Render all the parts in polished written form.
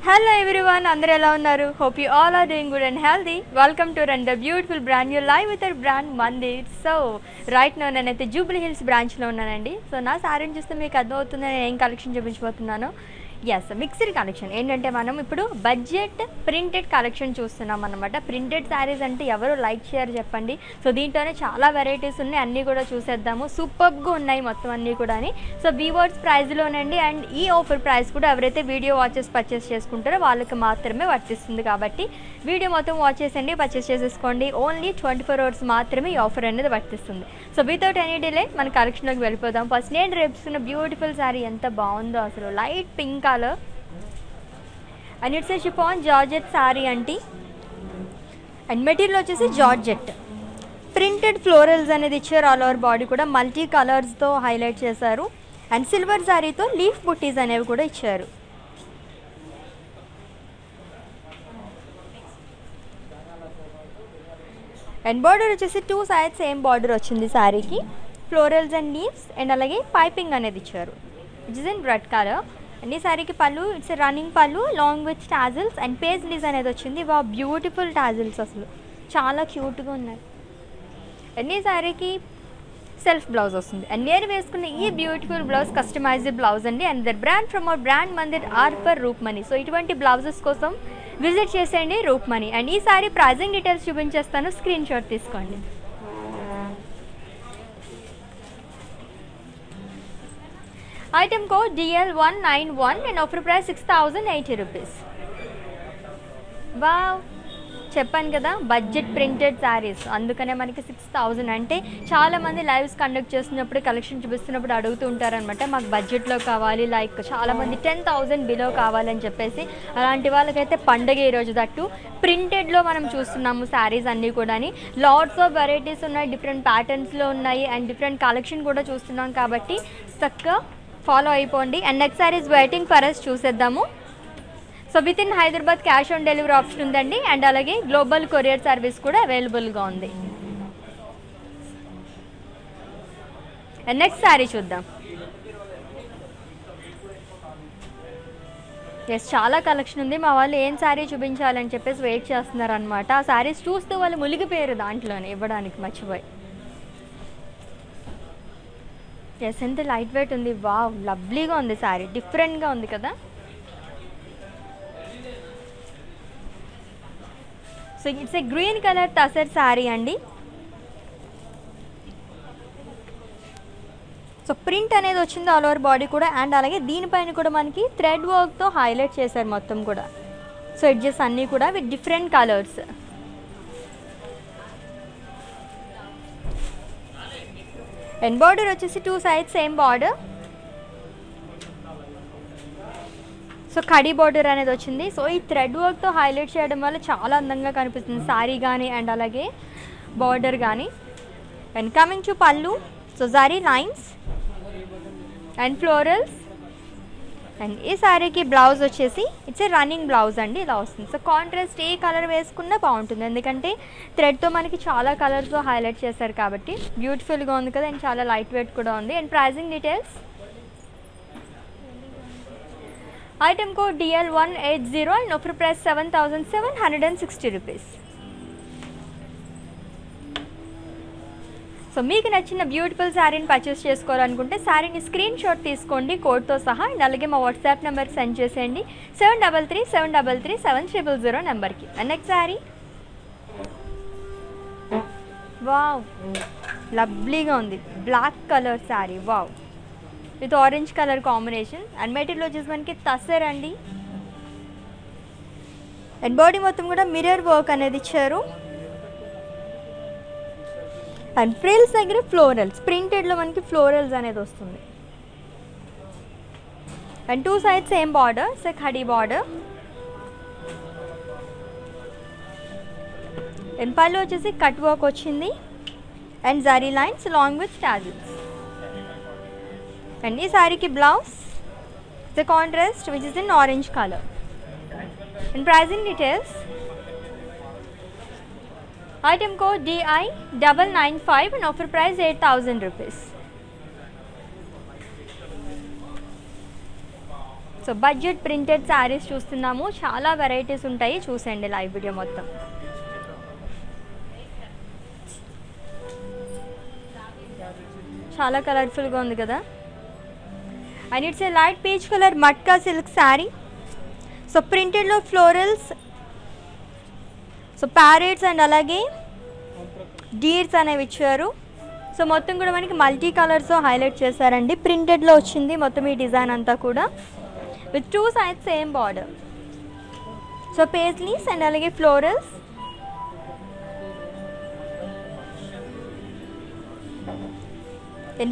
Hello everyone, అందరూ ఎలా ఉన్నారు? Hope you all are doing good and healthy. Welcome to run the beautiful brand new live with our brand Mandir. So right now నేనైతే Jubilee hills బ్రాంచ్లో ఉన్నానండి. So నా సారీని చూస్తే మీకు అర్థమవుతుంది నేను ఏం కలెక్షన్ చూపించబోతున్నాను. Yes, mixed collection. ఏంటంటే మనం ఇప్పుడు బడ్జెట్ ప్రింటెడ్ కలెక్షన్ చూస్తున్నాం అనమాట. ప్రింటెడ్ శారీస్ అంటే ఎవరు లైక్ చేయరు చెప్పండి. సో దీంట్లోనే చాలా వెరైటీస్ ఉన్నాయి, అన్నీ కూడా చూసేద్దాము. సూపర్గా ఉన్నాయి మొత్తం అన్నీ కూడా. సో వీవర్స్ ప్రైస్లోనండి. అండ్ ఈ ఆఫర్ ప్రైస్ కూడా ఎవరైతే వీడియో వాచెస్ పర్చేస్ చేసుకుంటారో వాళ్ళకి మాత్రమే వర్తిస్తుంది. కాబట్టి వీడియో మొత్తం వాచ్ చేసండి, పర్చేస్ చేసేసుకోండి. ఓన్లీ 24 hours మాత్రమే ఈ ఆఫర్ అనేది వర్తిస్తుంది. సో వితౌట్ ఎనీ డిలే మన కలెక్షన్లోకి వెళ్ళిపోదాం. ఫస్ట్ నేను రేపుస్తున్న బ్యూటిఫుల్ శారీ ఎంత బాగుందో అసలు. Light pink colour and it's A chiffon georgette sari అండి. అండ్ మెటీరియల్ వచ్చేసి జార్జెట్. ప్రింటెడ్ ఫ్లోరల్స్ అనేది ఇచ్చారు. ఆల్ ఓవర్ బాడీ కూడా మల్టీ కలర్స్తో హైలైట్ చేశారు. అండ్ సిల్వర్ శారీతో లీఫ్ బుట్టీస్ అనేవి కూడా ఇచ్చారు. అండ్ బార్డర్ వచ్చేసి 2 sides సేమ్ బార్డర్ వచ్చింది శారీకి. ఫ్లోరల్స్ అండ్ లీవ్స్ అండ్ అలాగే పైపింగ్ అనేది ఇచ్చారు. It is in red colour. And ఈ శారీకి పళ్ళు ఇట్స్ రన్నింగ్ పళ్ళు long with tassels and paisleys అనేది వచ్చింది. వా బ్యూటిఫుల్ టాజిల్స్, అసలు చాలా క్యూట్గా ఉన్నాయి. అండ్ ఈ శారీకి సెల్ఫ్ బ్లౌజ్ వస్తుంది. అండ్ నేను వేసుకున్న ఈ బ్యూటిఫుల్ బ్లౌజ్ కస్టమైజ్డ్ బ్లౌజ్ అండి. And their brand from our brand Mandir are for Roopmani. So ఇటువంటి బ్లౌజెస్ కోసం విజిట్ చేసేయండి రూప్మణి. అండ్ ఈ సారీ ప్రైజింగ్ డీటెయిల్స్ చూపించేస్తాను, స్క్రీన్ షాట్ తీసుకోండి. Item code DL191 and offer price 6080 rupees. Wow, చెప్పాను కదా బడ్జెట్ ప్రింటెడ్ శారీస్, అందుకనే మనకి 6000. అంటే చాలామంది లైవ్స్ కండక్ట్ చేస్తున్నప్పుడు కలెక్షన్ చూపిస్తున్నప్పుడు అడుగుతూ ఉంటారనమాట, మాకు బడ్జెట్లో కావాలి, లైక్ చాలామంది 10,000 బిలో కావాలని చెప్పేసి. అలాంటి వాళ్ళకైతే పండగ ఈరోజు. దట్టు ప్రింటెడ్లో మనం చూస్తున్నాము శారీస్ అన్నీ కూడా. లాట్స్ ఆఫ్ వెరైటీస్ ఉన్నాయి, డిఫరెంట్ ప్యాటర్న్స్లో ఉన్నాయి అండ్ డిఫరెంట్ కలెక్షన్ కూడా చూస్తున్నాం. కాబట్టి చక్కగా ఫాలో అయిపోండి. And next saris waiting for us చూసేద్దాము. So within Hyderabad cash on delivery option ఉందండి. అండ్ అలాగే గ్లోబల్ కొరియర్ సర్వీస్ కూడా అవైలబుల్గా ఉంది. అండ్ నెక్స్ట్ శారీ చూద్దాం. ఎస్, చాలా కలెక్షన్ ఉంది. మా వాళ్ళు ఏం శారీ చూపించాలని చెప్పేసి వెయిట్ చేస్తున్నారు అనమాట. ఆ శారీస్ చూస్తూ వాళ్ళు మునిగిపోయారు దాంట్లోనే, ఇవ్వడానికి మర్చిపోయి. ఎస్, ఎంత లైట్ వెయిట్ ఉంది. వావ్, లవ్లీగా ఉంది శారీ, డిఫరెంట్గా ఉంది కదా. So it's a green colour tussar sari అండి. సో ప్రింట్ అనేది వచ్చింది ఆల్ ఓవర్ బాడీ కూడా. అండ్ అలాగే దీనిపైన కూడా మనకి థ్రెడ్ వర్క్తో హైలైట్ చేశారు మొత్తం కూడా. సో ఎడ్జెస్ అన్నీ కూడా with different colours. And border వచ్చేసి 2 sides same border. So khadi border అనేది వచ్చింది. సో ఈ థ్రెడ్ వర్క్తో హైలైట్ చేయడం వల్ల చాలా అందంగా కనిపిస్తుంది శారీ కానీ అండ్ అలాగే బార్డర్ కానీ. అండ్ కమింగ్ టు పళ్ళు, so zari lines and florals. And ఈ శారీకి బ్లౌజ్ వచ్చేసి ఇట్స్ ఏ రన్నింగ్ బ్లౌజ్ అండి, ఇలా వస్తుంది. సో కాంట్రాస్ట్ ఏ కలర్ వేసుకున్నా బాగుంటుంది, ఎందుకంటే థ్రెడ్తో మనకి చాలా కలర్స్తో హైలైట్ చేశారు కాబట్టి. బ్యూటిఫుల్గా ఉంది కదా. అండ్ చాలా లైట్ వెయిట్ కూడా ఉంది. And pricing details, item code DL180 and offer price 7760 rupees. So మీకు నచ్చిన బ్యూటిఫుల్ శారీని పర్చేస్ చేసుకోవాలనుకుంటే శారీని స్క్రీన్ షాట్ తీసుకోండి కోడ్తో సహా. అండ్ అలాగే మా వాట్సాప్ నెంబర్కి సెండ్ చేసేయండి 7337337000 నెంబర్కి. అండ్ నెక్స్ట్ శారీ, వావ్ లవ్లీగా ఉంది. Black colour sari, wow with orange colour combination. And material వచ్చేసి మనకి టసర్ అండి. అండ్ బాడీ మొత్తం కూడా మిర్రర్ వర్క్ అనేది ఇచ్చారు. అండ్ ఫ్రిల్స్ దగ్గర ఫ్లోరల్స్, ప్రింటెడ్లో మనకి ఫ్లోరల్స్ అనేది వస్తుంది. And 2 sides same border, so khadi border. And పళ్ళు వచ్చేసి కట్ వర్క్ వచ్చింది and zari lines long with tassels. And ఈ శారీకి blouse the contrast which is in orange colour. And pricing details, item code DI995 and offer price 8000 rupees. So budget printed saris చూస్తున్నాము, చాలా varieties ఉంటాయి, చూసేయండి live video మొత్తం. చాలా కలర్ఫుల్గా ఉంది కదా. And it's a light peach colour matka silk sari. So ప్రింటెడ్లో ఫ్లోరల్స్, సో ప్యారెట్స్ అండ్ అలాగే డీర్స్ అనేవి ఇచ్చారు. సో మొత్తం కూడా మనకి మల్టీ కలర్స్తో హైలైట్ చేశారండి. ప్రింటెడ్లో వచ్చింది మొత్తం ఈ డిజైన్ అంతా కూడా, with 2 sides same border. So paisleys and అలాగే ఫ్లోరల్స్.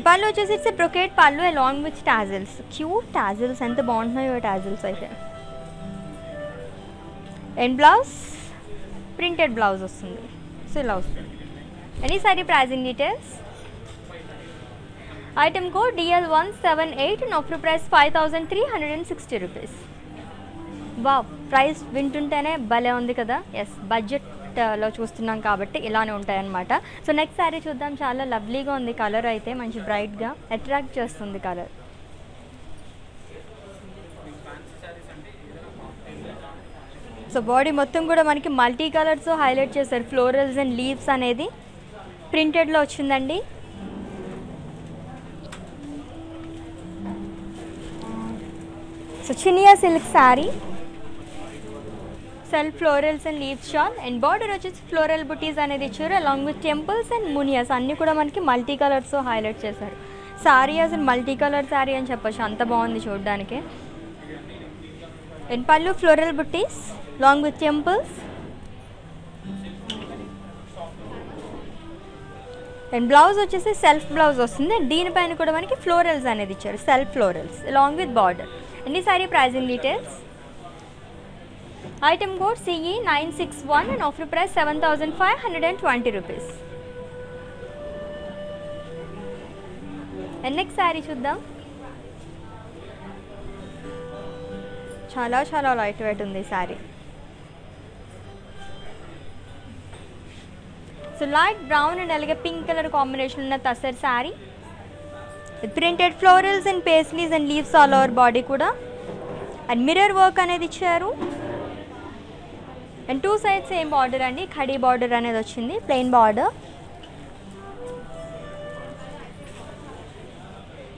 పళ్ళు వచ్చేసి ఇట్స్ బ్రొకేట్ పళ్ళు along with tassels. Cute tassels, ఎంత బాగుంటున్నాయో టాజిల్స్ అయితే. అండ్ బ్లౌజ్ ప్రింటెడ్ బ్లౌజ్ వస్తుంది. సో ఇలా వస్తుంది. Any sari pricing details. Item code DL178 and offer price 5360 rupees. Wow, price వింటుంటేనే భలే ఉంది కదా. ఎస్, బడ్జెట్లో చూస్తున్నాం కాబట్టి ఇలానే ఉంటాయన్నమాట. సో నెక్స్ట్ శారీ చూద్దాం. చాలా లవ్లీగా ఉంది కలర్ అయితే, మంచి బ్రైట్గా అట్రాక్ట్ చేస్తుంది కలర్. సో బాడీ మొత్తం కూడా మనకి మల్టీ కలర్స్ హైలైట్ చేశారు. ఫ్లోరల్స్ అండ్ లీవ్స్ అనేది ప్రింటెడ్లో వచ్చిందండి. So Chiniya silk sari, self florals and leaves shawl. And border వచ్చేసి ఫ్లోరల్ బుటీస్ అనేది ఇచ్చారు, అలాంగ్ విత్ టెంపుల్స్ అండ్ మునియాస్ అన్నీ కూడా మనకి మల్టీ కలర్స్తో హైలైట్ చేశారు. శారీ అసలు మల్టీ కలర్ శారీ అని చెప్పొచ్చు, అంత బాగుంది చూడడానికి. And pallu floral butis long with temples. And blouse వచ్చేసి సెల్ఫ్ బ్లౌజ్ వస్తుంది. దీనిపైన కూడా మనకి ఫ్లోరల్స్ అనేది ఇచ్చారు, self florals along with border. And ఈ sari pricing details. Item code CE961 and offer price 7520 rupees. And next sari చూద్దాం. చాలా చాలా లైట్ వెయిట్ ఉంది sari. So light brown and అలాగే పింక్ కలర్ కాంబినేషన్ ఉన్న tussar sari with printed florals and paisleys and leaves all over body కూడా. And mirror work అనేది ఇచ్చారు. And 2 sides same border అండి, ఖడీ బార్డర్ అనేది వచ్చింది, plain border.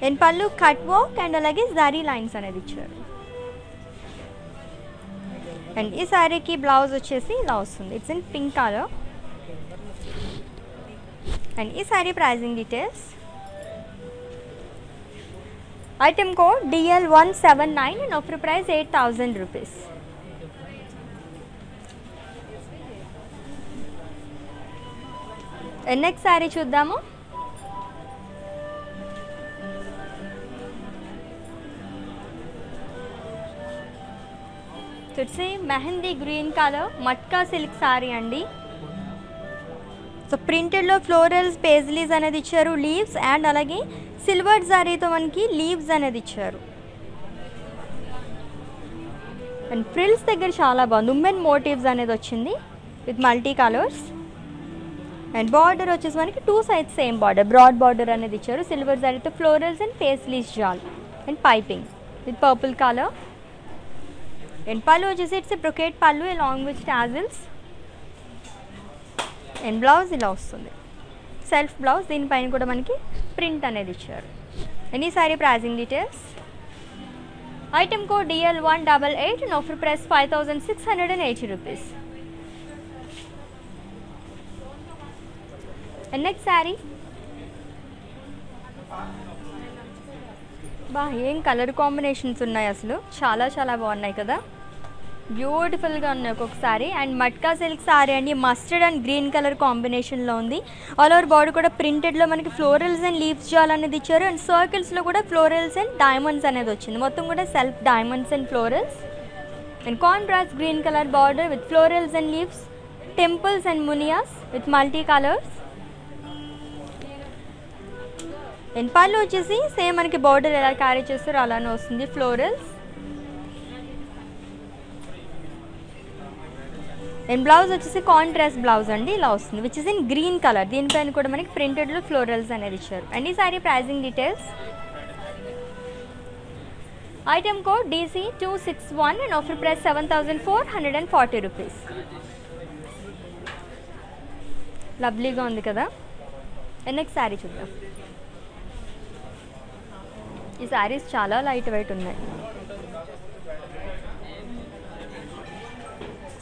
And pallu cut work and అలాగే zari lines అనేది ఇచ్చారు. అండ్ ఈ శారీకి బ్లౌజ్ వచ్చేసి ఇలా వస్తుంది, it's in pink colour. And ఈ sari pricing details. Item code DL179 and offer price 8000 rupees. Next sari చూద్దాము. చూసి mehndi green colour matka silk sari అండి. సో ప్రింటెడ్లో ఫ్లోరల్స్ పేజ్లీస్ అనేది ఇచ్చారు, లీవ్స్ అండ్ అలాగే సిల్వర్ జారీతో మనకి లీవ్స్ అనేది ఇచ్చారు. అండ్ ఫ్రిల్స్ దగ్గర చాలా బాగుంది, ఉమెన్ మోటివ్స్ అనేది వచ్చింది with multi colours. And border వచ్చేసి మనకి 2 sides same border, broad border అనేది ఇచ్చారు, సిల్వర్ జారీతో florals and paisleys jaal and piping with purple colour. And పళ్ళు వచ్చేసి ఇట్స్ బ్రొకేట్ పళ్ళు along with tassels. And blouse ఇలా వస్తుంది, సెల్ఫ్ బ్లౌజ్. దీనిపైన కూడా మనకి ప్రింట్ అనేది ఇచ్చారు. అండ్ ఈ sari pricing details. Item code DL188 and offer price 5680 rupees. And next sari. బా, ఏం కలర్ కాంబినేషన్స్ ఉన్నాయి అసలు, చాలా చాలా బాగున్నాయి కదా, బ్యూటిఫుల్గా ఉన్నాయి ఒక్కొక్కసారి. అండ్ మట్కా సిల్క్ సారీ అండి, మస్టర్డ్ అండ్ గ్రీన్ కలర్ కాంబినేషన్లో ఉంది. ఆల్ ఓవర్ బాడీ కూడా ప్రింటెడ్లో మనకి ఫ్లోరల్స్ అండ్ లీవ్స్ జాల్ అనేది ఇచ్చారు. అండ్ సర్కిల్స్లో కూడా ఫ్లోరల్స్ అండ్ డైమండ్స్ అనేది వచ్చింది, మొత్తం కూడా self diamonds and florals. And contrast green colour border with florals and leaves, temples and మునియాస్ with multi colours. And పళ్ళు వచ్చేసి సేమ్ మనకి బార్డర్ ఎలా క్యారీ చేస్తారో అలానే వస్తుంది, ఫ్లోరల్స్. అండ్ బ్లౌజ్ వచ్చేసి కాంట్రాస్ట్ బ్లౌజ్ అండి, ఇలా వస్తుంది which is in green colour. దీనిపైన కూడా మనకి ప్రింటెడ్లో ఫ్లోరల్స్ అనేది ఇచ్చారు. అండ్ ఈ sari pricing details. Item code DC261 and offer price 7440 rupees. లవ్లీగా ఉంది కదా. నెక్స్ట్ శారీ చూద్దాం. ఈ శారీస్ చాలా లైట్ వెయిట్ ఉన్నాయి.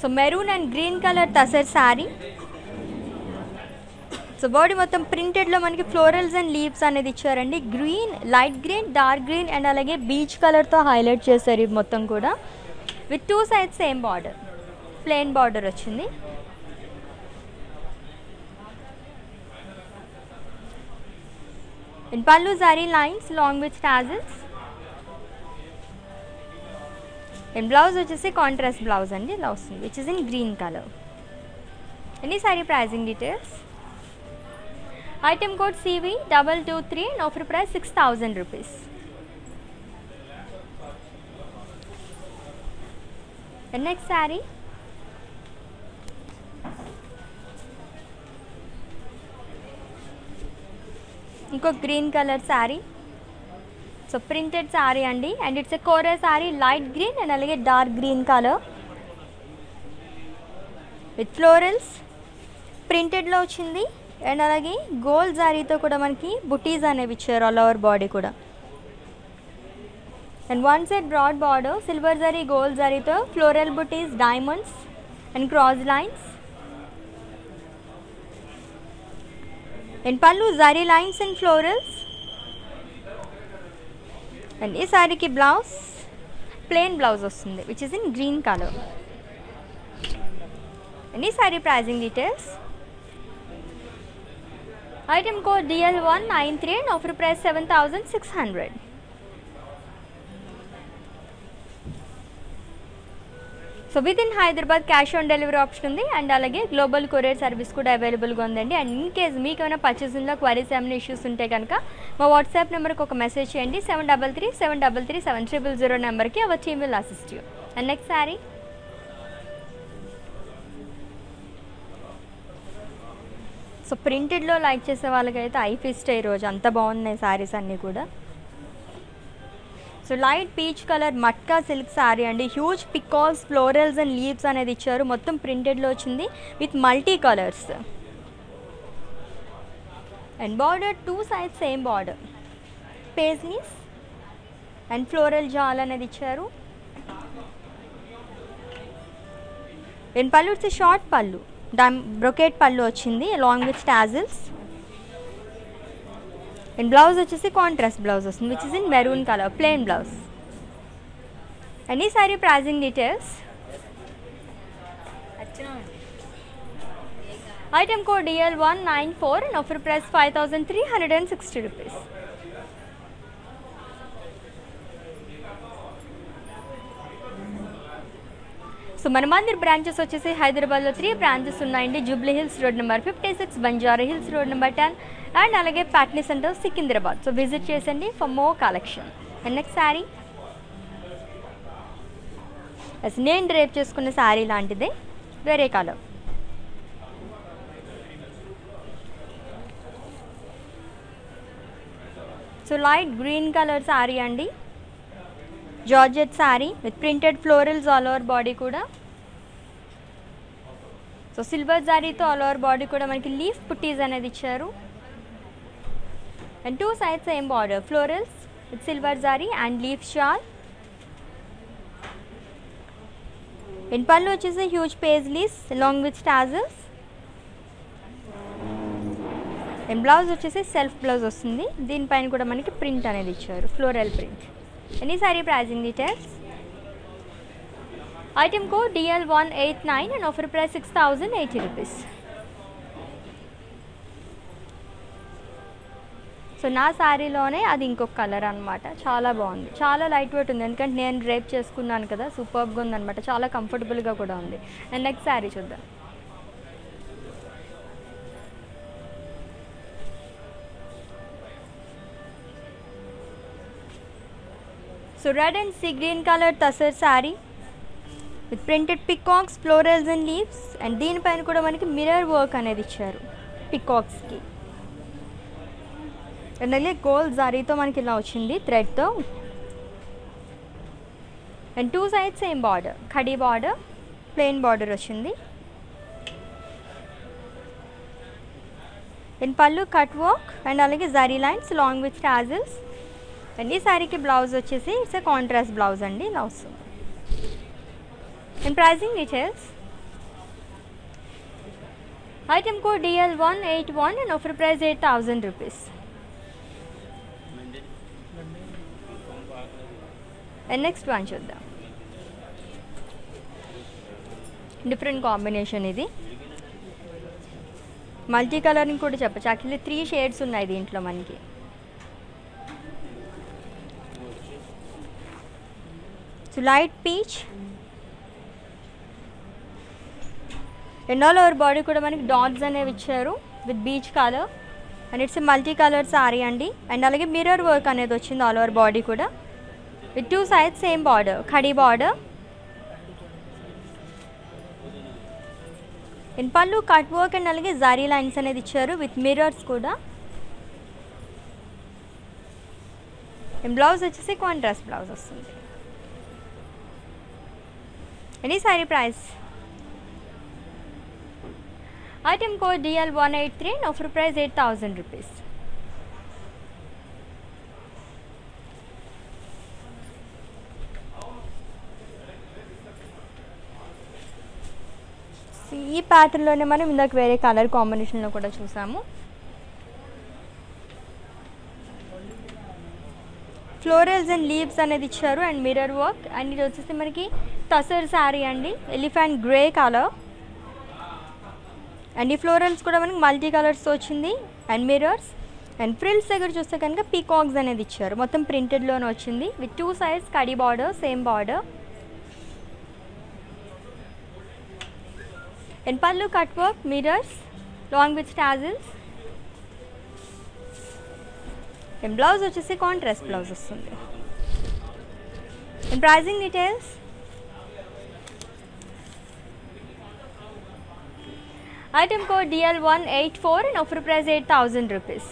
So maroon and green colour tussar sari. So body మొత్తం ప్రింటెడ్లో మనకి ఫ్లోరల్స్ అండ్ లీవ్స్ అనేది ఇచ్చారండి. Green, light green, dark green and అలాగే బీచ్ కలర్తో హైలైట్ చేశారు ఇది మొత్తం కూడా. With 2 sides same border, plain border వచ్చింది. In pallu zari lines along with tassels. In blouse వచ్చేసి కాంట్రాస్ట్ బ్లౌజ్ అండి ఇలా వస్తుంది, which is in green color. Any saree pricing details? Item code CV223 and offer price 6000 rupees. The next saree. ఇంకో green colour sari. So printed sari అండి and it's a kora sari, light green and అలాగే dark green colour with florals ప్రింటెడ్లో వచ్చింది. And అలాగే gold శారీతో కూడా మనకి బుటీస్ అనేవి ఇచ్చారు ఆల్ ఓవర్ బాడీ కూడా. And one side broad border, silver zari, gold జరీతో floral butis, diamonds and cross lines. In pallu zari lines and florals. And this saree ki blouse plain blouse వస్తుంది, which is in green color. And this saree pricing details. Item code DL193 and offer price 7600. So within Hyderabad cash on delivery option ఉంది and అలాగే global courier service కూడా అవైలబుల్గా ఉందండి. And in case మీకు ఏమైనా పర్చేసింగ్లో queries ఏమైనా issues ఉంటే కనుక మా వాట్సాప్ నెంబర్కి ఒక మెసేజ్ చేయండి. 7337337000 నెంబర్కి our team will assist you. And next sari. So ప్రింటెడ్లో లైక్ చేసే వాళ్ళకైతే ఐ ఫిస్ట్ ఈరోజు అంత బాగున్నాయి శారీస్ అన్నీ కూడా. So light peach colour matka silk sari అండి. Huge peacocks, florals and leaves అనేది ఇచ్చారు. మొత్తం ప్రింటెడ్లో వచ్చింది with multi colours. And border 2 sides same border, paisleys and floral jaal అనేది ఇచ్చారు. అండ్ పళ్ళు వచ్చి షార్ట్ పళ్ళు, బ్రొకెట్ పళ్ళు వచ్చింది along with tassels. And blouse వచ్చేసి కాంట్రాస్ట్ బ్లౌజ్ వస్తుంది, which is in maroon colour, plain blouse. And ఈ sari pricing details. Item code DL194 and offer price 5360 rupees. So మన మందిర్ బ్రాంచెస్ వచ్చేసి హైదరాబాద్లో 3 బ్రాంచెస్ ఉన్నాయండి. Jubilee Hills road number 56, Banjara Hills road number 10 and అలాగే Patny Centre Secunderabad. So visit చేసండి for more collection. And next sari. నేను drape చేసుకున్న శారీ లాంటిదే, వేరే colour. So light green colour sari అండి, georgette sari with printed florals all over body కూడా. సో సిల్వర్ జారీతో ఆల్ ఓవర్ బాడీ కూడా మనకి లీఫ్ పుట్టీస్ అనేది ఇచ్చారు. And 2 sides same border, florals with silver zari and leaf షాల్. అండ్ పళ్ళు వచ్చేసి huge paisleys along with tassels. And blouse వచ్చేసి సెల్ఫ్ బ్లౌజ్ వస్తుంది, దీనిపైన కూడా మనకి ప్రింట్ అనేది ఇచ్చారు, floral print. Any sari pricing details. Item code DL189 and offer price 6080 rupees. So నా శారీలోనే అది ఇంకొక కలర్ అనమాట, చాలా బాగుంది, చాలా లైట్ వెయిట్ ఉంది. ఎందుకంటే నేను డ్రేప్ చేసుకున్నాను కదా, సూపర్గా ఉందన్నమాట, చాలా కంఫర్టబుల్గా కూడా ఉంది. అండ్ నెక్స్ట్ శారీ చూద్దాం. So red and sea green colour tussar sari with printed peacocks, florals and leaves. And దీనిపైన కూడా మనకి మిర్రర్ వర్క్ అనేది ఇచ్చారు పికాక్స్కి. అండ్ అలాగే గోల్డ్ జారీతో మనకి ఇలా వచ్చింది థ్రెడ్తో. And two sides same border, khadi border, plain border వచ్చింది. And pallu cut work and అలాగే zari lines long with tassels. And ఈ శారీకి బ్లౌజ్ వచ్చేసి ఇట్స్ కాంట్రాస్ట్ బ్లౌజ్ అండి, ఇలా వస్తుంది. And pricing details. Item code DL181 and offer price 8,000 rupees. And next one చూద్దాం. Different combination ఇది, మల్టీ కలర్ని కూడా చెప్పచ్చు. యాక్చువల్లీ 3 షేడ్స్ ఉన్నాయి దీంట్లో మనకి. So light peach and all over body కూడా మనకి డాట్స్ అనేవి ఇచ్చారు with peach colour. And it's multi colour sari అండి. అండ్ అలాగే మిర్రర్ వర్క్ అనేది వచ్చింది ఆల్ ఓవర్ బాడీ కూడా with two sides same border, khadi border. And pallu cut work and అలాగే జరీ లైన్స్ అనేది ఇచ్చారు విత్ మిర్రర్స్ కూడా. అండ్ బ్లౌజ్ వచ్చేసి కాంట్రాస్ట్ బ్లౌజ్ వస్తుంది. Any sorry price. Item code DL183 and offer price 8,000 rupees. ఈ ప్యాటర్న్లోనే మనం ఇందాక వేరే కలర్ కాంబినేషన్లో కూడా చూసాము. ఫ్లోరల్స్ అండ్ లీవ్స్ అనేది ఇచ్చారు అండ్ మిర్రర్ వర్క్. అండ్ ఇది వచ్చేసి మనకి టసర్ శారీ అండి, ఎలిఫెంట్ గ్రే కలర్. అండ్ ఈ ఫ్లోరల్స్ కూడా మనకి మల్టీ కలర్స్తో వచ్చింది అండ్ మిర్రర్స్. అండ్ ఫ్రిల్స్ దగ్గర చూస్తే కనుక పీకాక్స్ అనేది ఇచ్చారు, మొత్తం ప్రింటెడ్లోనే వచ్చింది with two sides khadi border, same border. And pallu cut work, mirrors long with tassels. And blouse వచ్చేసి కాంట్రాస్ట్ బ్లౌజ్ వస్తుంది. And pricing details. Item code DL184 and offer price 8,000 rupees.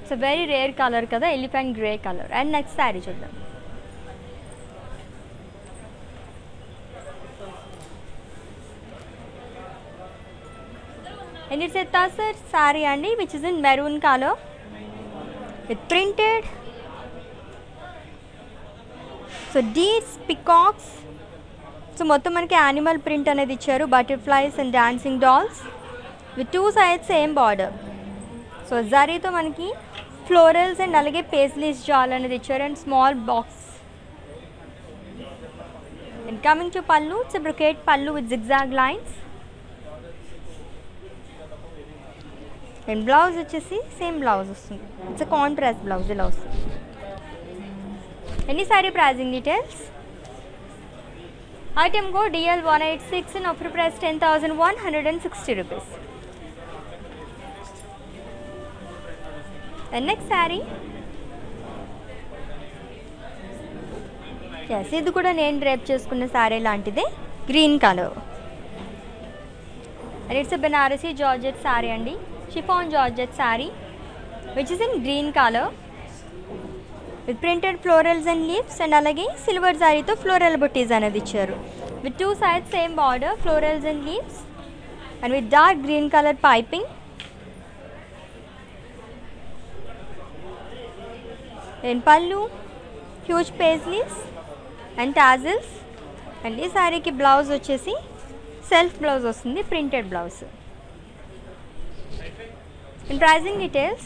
So very rare colour కదా, elephant grey colour. And next sari చూద్దాం. And it's a tassar saree andi which is in maroon color with printed so deers, peacocks. So మొత్తం మనకి animal print అనేది ఇచ్చారు, butterflies and dancing dolls with two sides same border. So జరీతో మనకి florals and అలాగే paisleys జాల్ అనేది ఇచ్చారు and small box. And coming to pallu, it's a brocade pallu with zigzag lines. And blouse వచ్చేసి సేమ్ బ్లౌజ్ వస్తుంది, ఇట్స్ కాంట్రాస్ట్ బ్లౌజ్ ఇలా వస్తుంది. Any sari pricing details. Item code DL186 and offer price 10,160 rupees. And next sari, yes ఇది కూడా నేను drape చేసుకున్న శారీ లాంటిదే, green colour. And it's Banarasi georgette sari అండి, chiffon georgette saree which is in green color with printed florals and leaves and alage silver zari tho floral butties anadi icharu with two sides same border, florals and leaves and with dark green color piping. In pallu huge paisleys and tassels and ee saree ki blouse vachesi self blouse vastundi, printed blouse. In pricing details,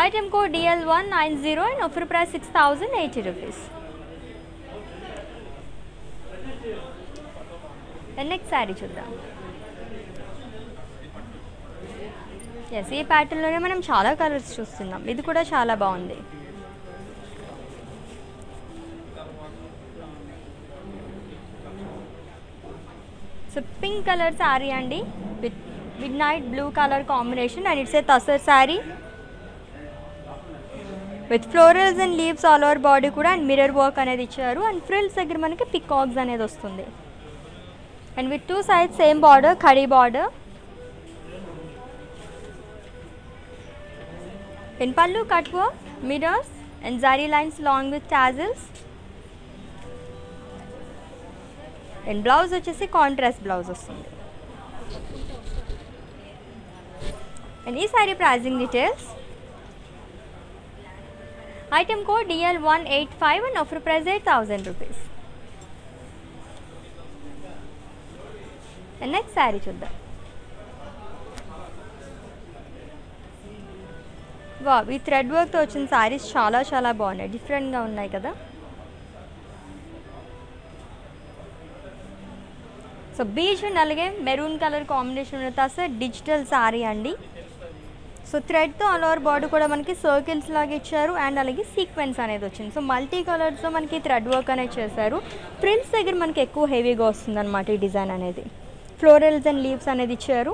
item code DL190 and offer price 6,080 rupees. The next saree చూద్దాం. yes ఈ pattern లోనే మనం చాలా colours చూస్తున్నాం, ఇది కూడా చాలా బాగుంది. సో పింక్ కలర్ సారీ అండి with midnight blue color combination and it's a tassar saree with florals and leaves all over body kuda and mirror work anedi icharu and frills దగ్గర మనకి peacocks అనేది వస్తుంది and with two sides same border, khadi border. In pallu cut work, mirrors and zari lines along with tassels. In blouse వచ్చేసి contrast blouse వస్తుంది. And ఈ sari pricing details. Item code DL185 and offer price 8,000 rupees. And next saree చూద్దాం. Wow, ఈ thread వర్క్తో వచ్చిన సారీస్ చాలా చాలా బాగున్నాయి, డిఫరెంట్గా ఉన్నాయి కదా. సో బీచ్ అండ్ అలాగే మెరూన్ కలర్ కాంబినేషన్ ఉన్న సార్ డిజిటల్ సారీ అండి. సో థ్రెడ్తో ఆల్ ఓవర్ బాడీ కూడా మనకి సర్కిల్స్ లాగా ఇచ్చారు అండ్ అలాగే సీక్వెన్స్ అనేది వచ్చింది. సో మల్టీ కలర్స్లో మనకి థ్రెడ్ వర్క్ అనేది చేశారు. ప్రింట్స్ దగ్గర మనకి ఎక్కువ హెవీగా వస్తుంది అనమాట ఈ డిజైన్ అనేది. ఫ్లోరల్స్ అండ్ లీవ్స్ అనేది ఇచ్చారు.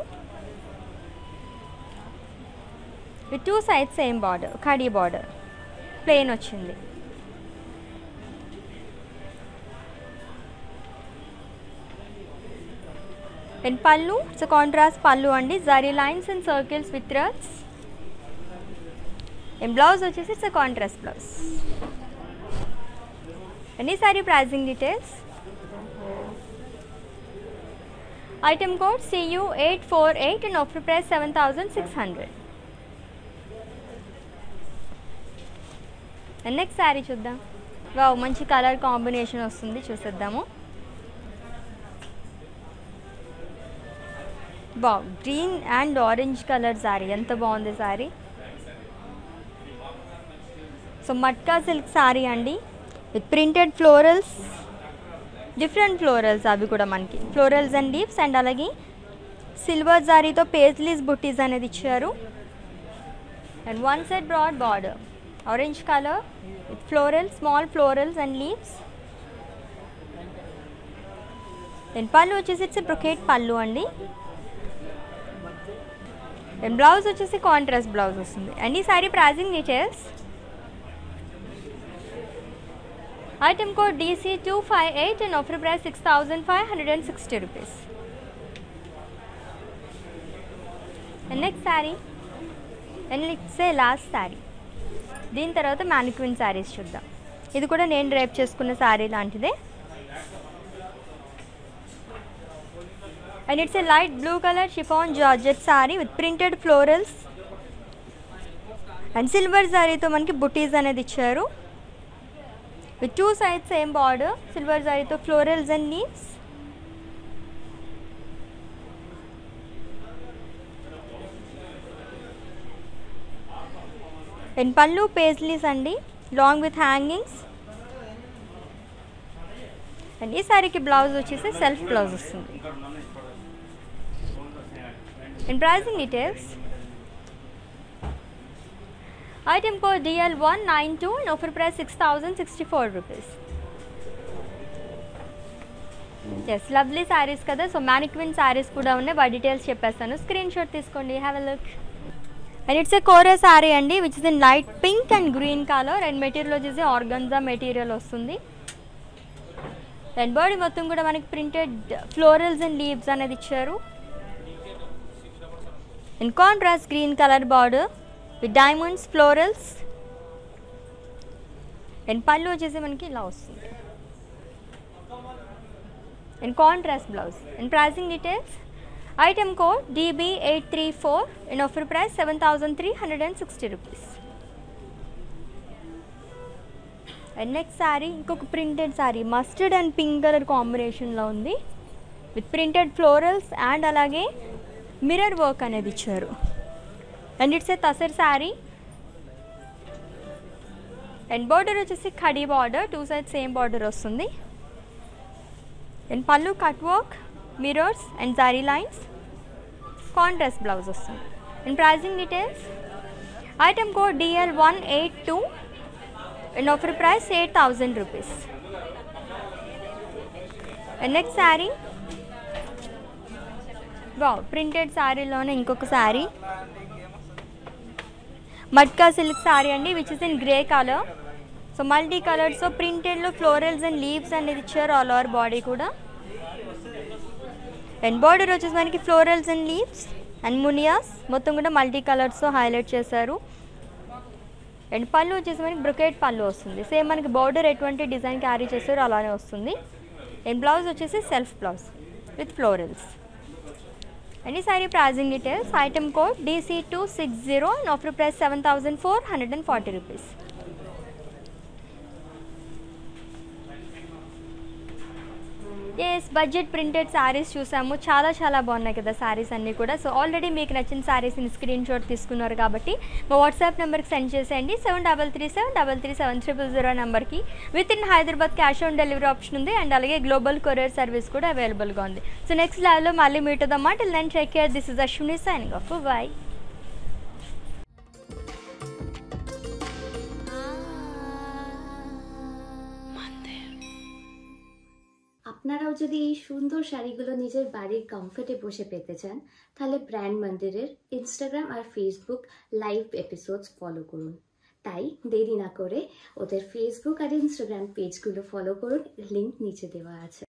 With two sides same border, కడీ బార్డర్ ప్లెయిన్ వచ్చింది. And pallu it's contrast pallu అండి, zari lines and circles with threads. And blouse వచ్చేసి ఇట్స్ కాంట్రాస్ట్ బ్లౌజ్. అండ్ ఈ sari pricing details. Item code CU848 and offer price 7,600. And next sari చూద్దాం. Wow, మంచి colour combination వస్తుంది, చూసేద్దాము. Wow, green and orange colour sari, ఎంత బాగుంది sari. So matka silk sari అండి with printed florals, different florals అవి కూడా మనకి ఫ్లోరల్స్ అండ్ లీవ్స్ అండ్ అలాగే సిల్వర్ జారీతో పేజ్లీస్ బుట్టీస్ అనేది ఇచ్చారు. And one side broad border orange colour with floral, small florals and leaves. And పళ్ళు వచ్చేసి ఇట్స్ బ్రొకేట్ పళ్ళు అండి. అండ్ బ్లౌజ్ వచ్చేసి కాంట్రాస్ట్ బ్లౌజ్ వస్తుంది. అండ్ ఈ sari pricing details. Item code DC258 and offer price 6,560 rupees. And next sari and it's a last sari. దీని తర్వాత mannequin saris చూద్దాం. ఇది కూడా నేను డ్రైప్ చేసుకున్న శారీ లాంటిదే. And it's a light blue colour chiffon georgette sari with printed florals and silver జారీతో మనకి బుటీస్ అనేది ఇచ్చారు. With two sides same border, silver జారీతో florals and leaves. And pallu paisleys అండి లాంగ్ విత్ హ్యాంగింగ్స్. అండ్ ఈ సారీకి బ్లౌజ్ వచ్చేసి సెల్ఫ్ బ్లౌజ్ వస్తుంది. And pricing details. Item code DL192 and offer price 6,064 rupees. Yes, lovely saris కదా. సో మ్యానిక్విన్ శారీస్ కూడా ఉన్నాయి, వాటి డీటెయిల్స్ చెప్పేస్తాను, స్క్రీన్ షాట్ తీసుకోండి, have a look. And it's a kora sari అండి which is in light pink and green colour. And material వచ్చేసి organza material వస్తుంది. And body మొత్తం కూడా మనకి ప్రింటెడ్ ఫ్లోరల్స్ అండ్ లీవ్స్ అనేది ఇచ్చారు. And contrast green colour border with diamonds florals. And పళ్ళు వచ్చేసి మనకి ఇలా వస్తుంది. And contrast blouse. And pricing details. Item code DB834 and offer price 7,360 rupees. And next sari ఇంకొక printed sari, mustard and pink colour కాంబినేషన్లో ఉంది విత్ ప్రింటెడ్ ఫ్లోరల్స్ అండ్ అలాగే mirror work అనేది ఇచ్చారు. And it's a tussar sari. And border వచ్చేసి khadi border, two side same border వస్తుంది. And pallu cut work, mirrors and zari lines, contrast blouse వస్తుంది. And pricing details. Item code DL182 and offer price 8,000 rupees. And next sari, wow, printed శారీలోనే ఇంకొక sari, matka silk sari అండి which is in grey colour. So multi కలర్స్తో ప్రింటెడ్లో florals and leaves అనేది ఇచ్చారు all over body కూడా. And border వచ్చేసి మనకి florals and leaves and munias మొత్తం కూడా మల్టీ కలర్స్తో హైలైట్ చేశారు. అండ్ పళ్ళు వచ్చేసి మనకి బ్రొకేట్ పళ్ళు వస్తుంది. సేమ్ మనకి బార్డర్ ఎటువంటి డిజైన్ క్యారీ చేస్తారో అలానే వస్తుంది. అండ్ బ్లౌజ్ వచ్చేసి self blouse with florals. And ఈ sari pricing details, item code DC260 and offer price 7440 rupees. Yes, budget printed saris చూసాము, చాలా చాలా బాగున్నాయి కదా శారీస్ అన్నీ కూడా. సో ఆల్రెడీ మీకు నచ్చిన శారీస్ని స్క్రీన్ షాట్ తీసుకున్నారు కాబట్టి మా వాట్సాప్ నెంబర్కి సెండ్ చేసేయండి. 7337337300 నెంబర్కి. Within Hyderabad cash on delivery option ఉంది అండ్ అలాగే గ్లోబల్ కొరియర్ సర్వీస్ కూడా అవైలబుల్గా ఉంది. సో నెక్స్ట్ లైవ్లో మళ్ళీ మీట్ అవుదామా. Till then take care. This is Ashwini signing off. Bye. আপনারাও যদি এই সুন্দর শাড়িগুলো নিজের বাড়ির কমফর্টে বসে পেতে চান তাহলে ব্র্যান্ড মন্দিরের ইনস্টাগ্রাম আর ফেসবুক লাইভ এপিসোডস ফলো করুন। তাই দেরি না করে ওদের ফেসবুক আর ইনস্টাগ্রাম পেজগুলো ফলো করুন, লিংক নিচে দেওয়া আছে।